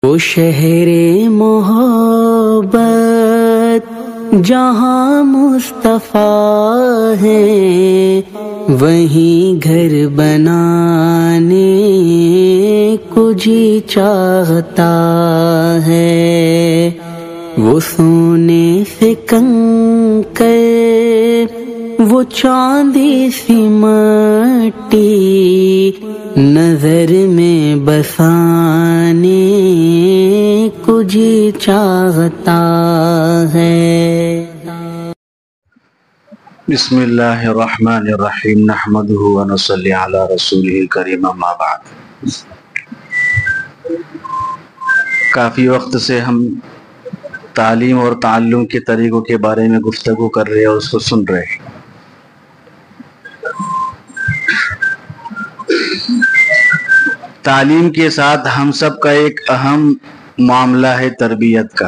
وہ شہر محبت جہاں مصطفیٰ ہے، وہیں گھر بنانے کو جی چاہتا ہے۔ وہ سونے سے کنکر، وہ چاندی سی مٹی نظر میں بسانے کو جی چاہتا ہے۔ بسم اللہ الرحمن الرحیم، نحمدہ ونصلی علی رسولہ الکریم، اما بعد۔ کافی وقت سے ہم تعلیم اور تعلم کے طریقوں کے بارے میں گفتگو کر رہے ہیں اور اس کو سن رہے ہیں۔ تعلیم کے ساتھ ہم سب کا ایک اہم معاملہ ہے تربیت کا،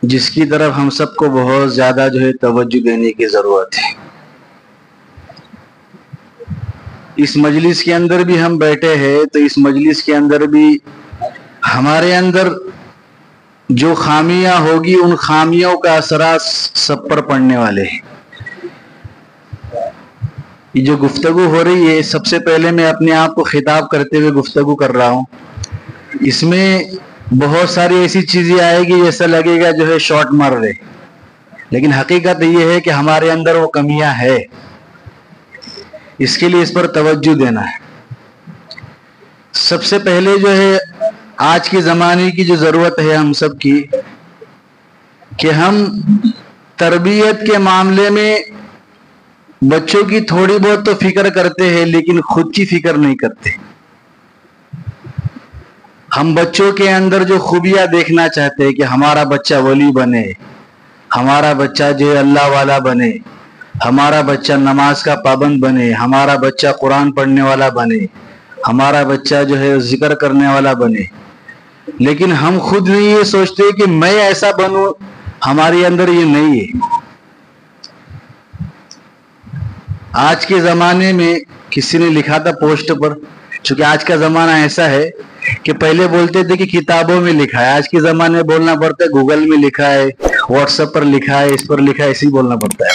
جس کی طرف ہم سب کو بہت زیادہ توجہ دینے کی ضرورت ہے۔ اس مجلس کے اندر بھی ہم بیٹھے ہیں تو اس مجلس کے اندر بھی ہمارے اندر جو خامیاں ہوگی ان خامیوں کا اثرات سب پر پڑنے والے ہیں۔ یہ جو گفتگو ہو رہی ہے، سب سے پہلے میں اپنے آپ کو خطاب کرتے ہوئے گفتگو کر رہا ہوں۔ اس میں بہت ساری ایسی چیزیں آئے گی جیسا لگے گا شارٹ مار رہے، لیکن حقیقت یہ ہے کہ ہمارے اندر وہ کمیاں ہے، اس کے لیے اس پر توجہ دینا ہے۔ سب سے پہلے آج کے زمانے کی جو ضرورت ہے ہم سب کی، کہ ہم تربیت کے معاملے میں بچوں کی تھوڑی بہت تو فکر کرتے ہیں، لیکن خود کی فکر نہیں کرتے۔ ہم بچوں کے اندر جو خوبیاں دیکھنا چاہتے ہیں کہ ہمارا بچہ ولی بنے، ہمارا بچہ اللہ والا بنے، ہمارا بچہ نماز کا پابند بنے، ہمارا بچہ قرآن پڑھنے والا بنے، ہمارا بچہ ذکر کرنے والا بنے، لیکن ہم خود نہیں یہ سوچتے کہ میں ایسا بنوں۔ ہمارے اندر یہ نہیں ہے۔ آج کے زمانے میں کسی نے لکھا تھا پوسٹ پر، چونکہ آج کا زمانہ ایسا ہے کہ پہلے بولتے تھے کہ کتابوں میں لکھا ہے، آج کے زمانے میں بولنا پڑتا ہے گوگل میں لکھا ہے، واٹس ایپ پر لکھا ہے، اس پر لکھا ہے، ایسے ہی بولنا پڑتا ہے۔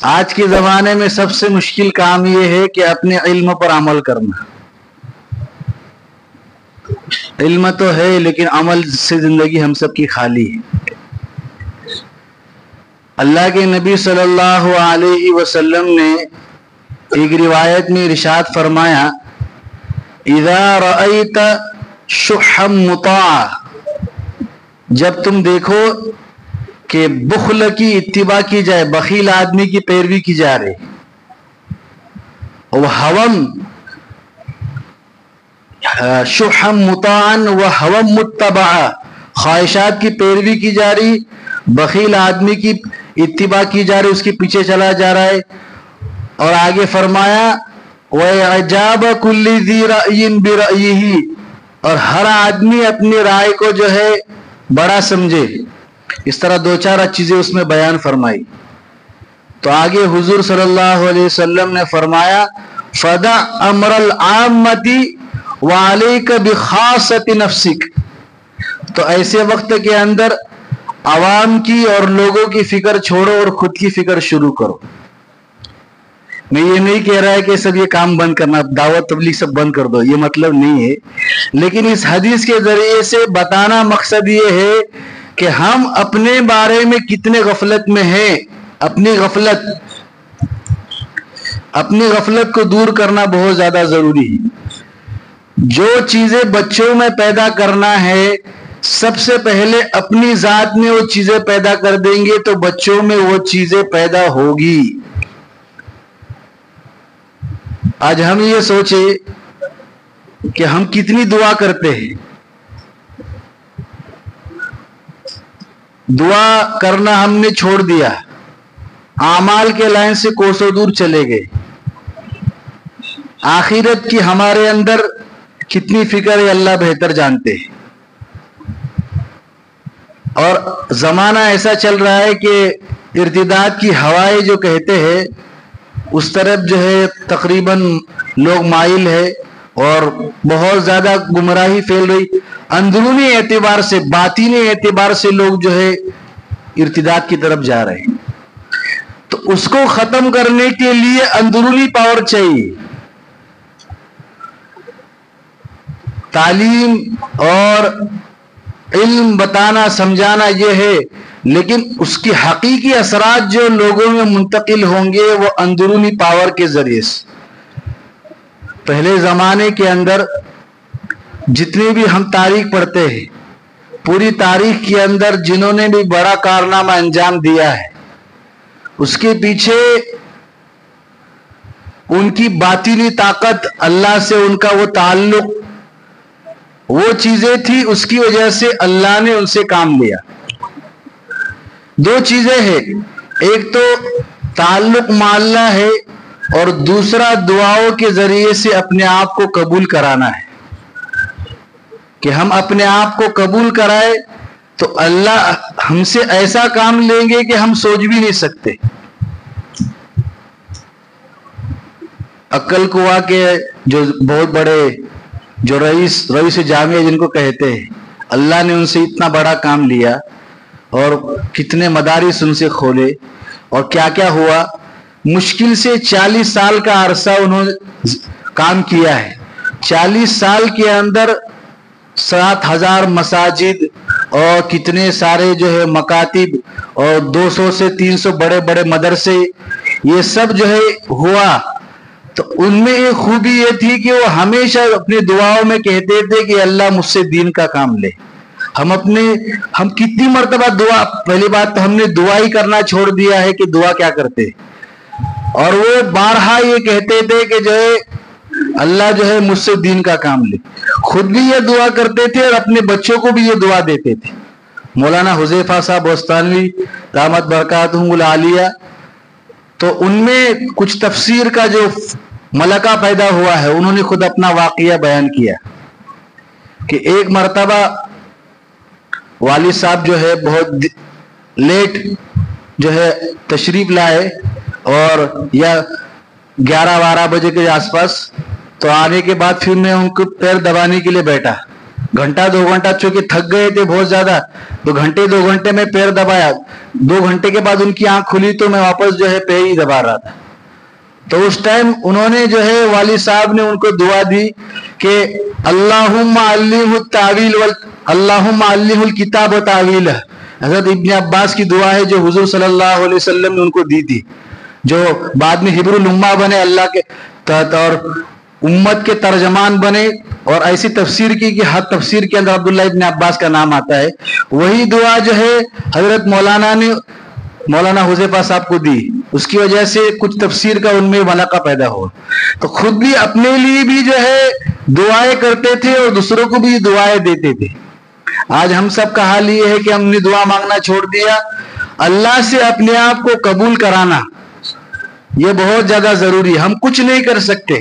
آج کے زمانے میں سب سے مشکل کام یہ ہے کہ اپنے علم پر عمل کرنا۔ علم تو ہے لیکن عمل سے زندگی ہم سب کی خالی ہے۔ اللہ کے نبی صلی اللہ علیہ وسلم نے ایک روایت میں ارشاد فرمایا، اذا رأیت شحا مطاعا، جب تم دیکھو کہ بخل کی اتباع کی جائے، بخیل آدمی کی پیروی کی جا رہی، وہوم شحا مطاعا وہوم متبعا، خواہشات کی پیروی کی جا رہی، بخیل آدمی کی اتباع کی جا رہی، اس کے پیچھے چلا جا رہا ہے۔ اور آگے فرمایا وَإِعْجَابَ كُلِّ ذِي رَأْيٍ بِرَأْيِهِ، اور ہر آدمی اپنی رائے کو بڑا سمجھے۔ اس طرح دو چار چیزیں اس میں بیان فرمائی۔ تو آگے حضور صلی اللہ علیہ وسلم نے فرمایا فَدَعْ أَمْرَ الْعَامَّةِ وَعَلَيْكَ بِخَاصَةِ نَفْسِكَ، تو ایسے وقت کے اندر عوام کی اور لوگوں کی فکر چھوڑو اور خود کی فکر شروع کرو۔ میں یہ نہیں کہہ رہا ہے کہ سب یہ کام بند کرنا، دعوت تبلیغ سب بند کر دو، یہ مطلب نہیں ہے، لیکن اس حدیث کے ذریعے سے بتانا مقصد یہ ہے کہ ہم اپنے بارے میں کتنے غفلت میں ہیں۔ اپنی غفلت کو دور کرنا بہت زیادہ ضروری ہے۔ جو چیزیں بچوں میں پیدا کرنا ہے، سب سے پہلے اپنی ذات میں وہ چیزیں پیدا کر دیں گے تو بچوں میں وہ چیزیں پیدا ہوگی۔ آج ہم یہ سوچیں کہ ہم کتنی دعا کرتے ہیں، دعا کرنا ہم نے چھوڑ دیا، اعمال کے لائن سے کوسوں دور چلے گئے۔ آخرت کی ہمارے اندر کتنی فکر ہے اللہ بہتر جانتے ہیں۔ اور زمانہ ایسا چل رہا ہے کہ ارتداد کی ہوائیں جو کہتے ہیں اس طرف تقریباً لوگ مائل ہے اور بہت زیادہ گمراہی پھیل رہی. اندرونی اعتبار سے، باطنی اعتبار سے لوگ جو ہے ارتداد کی طرف جا رہے ہیں. تو اس کو ختم کرنے کے لیے اندرونی پاور چاہیے. تعلیم اور علم بتانا سمجھانا یہ ہے، لیکن اس کی حقیقی اثرات جو لوگوں میں منتقل ہوں گے وہ اندرونی پاور کے ذریعے سے. پہلے زمانے کے اندر جتنے بھی ہم تاریخ پڑھتے ہیں، پوری تاریخ کے اندر جنہوں نے بھی بڑا کارنامہ انجام دیا ہے، اس کے پیچھے ان کی باطنی طاقت، اللہ سے ان کا وہ تعلق، وہ چیزیں تھی، اس کی وجہ سے اللہ نے ان سے کام لیا. دو چیزیں ہیں، ایک تو تعلق مع اللہ ہے اور دوسرا دعاؤں کے ذریعے سے اپنے آپ کو قبول کرانا ہے. کہ ہم اپنے آپ کو قبول کرائے تو اللہ ہم سے ایسا کام لیں گے کہ ہم سوچ بھی نہیں سکتے. عقل قوا کے جو بہت بڑے جو رئیس جامعہ جن کو کہتے ہیں، اللہ نے ان سے اتنا بڑا کام لیا اور کتنے مدارس ان سے کھولے، اور کیا کیا ہوا. مشکل سے 40 سال کا عرصہ انہوں نے کام کیا ہے. 40 سال کے اندر 7,000 مساجد اور کتنے سارے جو ہے مکاتب اور 200 سے 300 بڑے بڑے مدرسے، یہ سب جو ہے ہوا. تو ان میں ایک خوبی یہ تھی کہ وہ ہمیشہ اپنی دعاؤں میں کہتے تھے کہ اللہ مجھ سے دین کا کام لے. ہم کتنی مرتبہ دعا، پہلی بات تو ہم نے دعا ہی کرنا چھوڑ دیا ہے کہ دعا کیا کرتے، اور وہ بارہا یہ کہتے تھے کہ جو ہے اللہ جو ہے مجھ سے دین کا کام لے. خود بھی یہ دعا کرتے تھے اور اپنے بچوں کو بھی یہ دعا دیتے تھے. مولانا حذیفہ صاحب بوستانوی دامت برکاتہم العالیہ، تو ان میں کچھ تفسیر کا جو ملکہ پیدا ہوا ہے، انہوں نے خود اپنا واقعہ بیان کیا کہ ایک مرتبہ والد صاحب جو ہے بہت لیٹ جو ہے تشریف لائے، اور یا 11-12 بجے کے آس پاس. تو آنے کے بعد پھر میں ان کو پیر دبانے کے لیے بیٹھا، گھنٹہ 2 گھنٹہ، چونکہ تھک گئے تھے بہت زیادہ، تو گھنٹے 2 گھنٹے میں پیر دبایا. 2 گھنٹے کے بعد ان کی آنکھ کھلی تو میں واپس جو ہے پیر ہی دبا رہا تھا. تو اس ٹائم انہوں نے جو ہے والد صاحب نے ان کو دعا دی کہ اللہم علمہ التاویل اللہم علمہ الکتاب و تعویلہ. حضرت ابن عباس کی دعا ہے جو حضور صلی اللہ علیہ وسلم نے ان کو دی تھی، جو بعد میں حبر الامہ بنے اللہ کے تحت اور امت کے ترجمان بنے، اور ایسی تفسیر کی کہ ہر تفسیر کے اندر عبداللہ ابن عباس کا نام آتا ہے. وہی دعا جو ہے حضرت مولانا نے مولانا حذیفہ صاحب کو دی. اس کی وجہ سے کچھ تفسیر کا ان میں ملکہ پیدا ہوا. تو خود بھی اپنے لیے بھی جو ہے دعائیں کرتے تھے اور دوسروں کو بھی دعائیں دیتے تھے. آج ہم سب کا حال یہ ہے کہ ہم نے دعا مانگنا چھوڑ دیا. اللہ سے اپنے آپ کو قبول کرانا یہ بہت زیادہ ضروری ہے. ہم کچھ نہیں کر سکتے،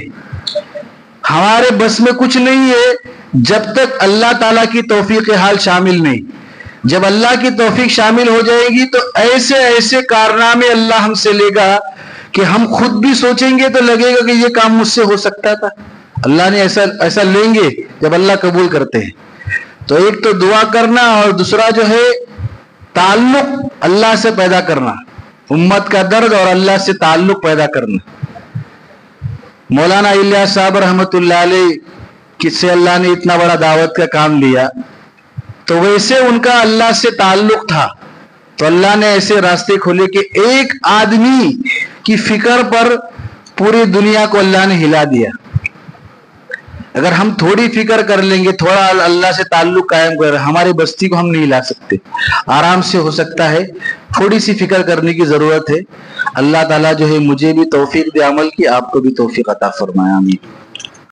ہمارے بس میں کچھ نہیں ہے جب تک اللہ تعالیٰ کی توفیق حال شامل نہیں. جب اللہ کی توفیق شامل ہو جائے گی تو ایسے ایسے کارنامے اللہ ہم سے لے گا کہ ہم خود بھی سوچیں گے تو لگے گا کہ یہ کام مجھ سے ہو سکتا تھا. اللہ نے ایسا لیں گے جب اللہ قبول کرتے ہیں. تو ایک تو دعا کرنا، اور دوسرا جو ہے تعلق اللہ سے پیدا کرنا، امت کا درد اور اللہ سے تعلق پیدا کرنا. مولانا الیاس صاحب رحمۃ اللہ علیہ کس سے اللہ نے اتنا بڑا دعوت کا کام لیا، تو ویسے ان کا اللہ سے تعلق تھا. تو اللہ نے ایسے راستے کھولے کہ ایک آدمی کی فکر پر پوری دنیا کو اللہ نے ہلا دیا. اگر ہم تھوڑی فکر کر لیں گے، تھوڑا اللہ سے تعلق قائم کر، ہماری بستی کو ہم نہیں ہلا سکتے. آرام سے ہو سکتا ہے، تھوڑی سی فکر کرنے کی ضرورت ہے. اللہ تعالیٰ جو ہے مجھے بھی توفیق دے عمل کی، آپ کو بھی توفیق عطا فرمائے. آمین.